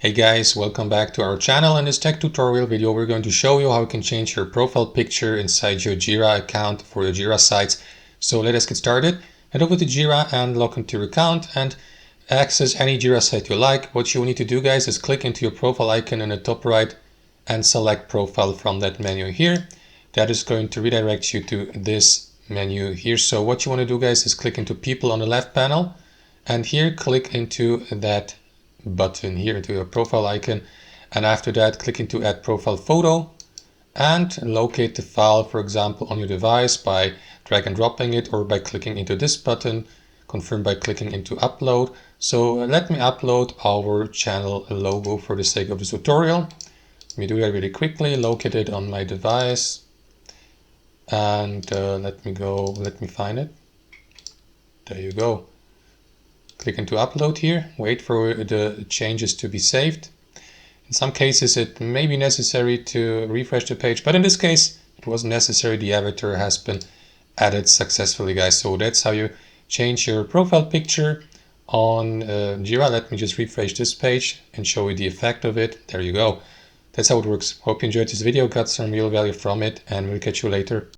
Hey guys, welcome back to our channel. In this tech tutorial video, we're going to show you how you can change your profile picture inside your Jira account for your Jira sites. So let us get started. Head over to Jira and log into your account and access any Jira site you like. What you need to do, guys, is click into your profile icon in the top right and select profile from that menu here. That is going to redirect you to this menu here. So what you want to do, guys, is click into people on the left panel and here click into that button here, into your profile icon, and after that click into add profile photo and locate the file, for example, on your device by drag and dropping it, or by clicking into this button, confirm by clicking into upload. So let me upload our channel logo for the sake of this tutorial. Let me do that really quickly, locate it on my device, and let me find it. There you go. Click into upload here, wait for the changes to be saved. In some cases it may be necessary to refresh the page, but in this case it wasn't necessary. The avatar has been added successfully, guys. So that's how you change your profile picture on Jira. Let me just refresh this page and show you the effect of it. There you go. That's how it works. Hope you enjoyed this video, got some real value from it, and we'll catch you later.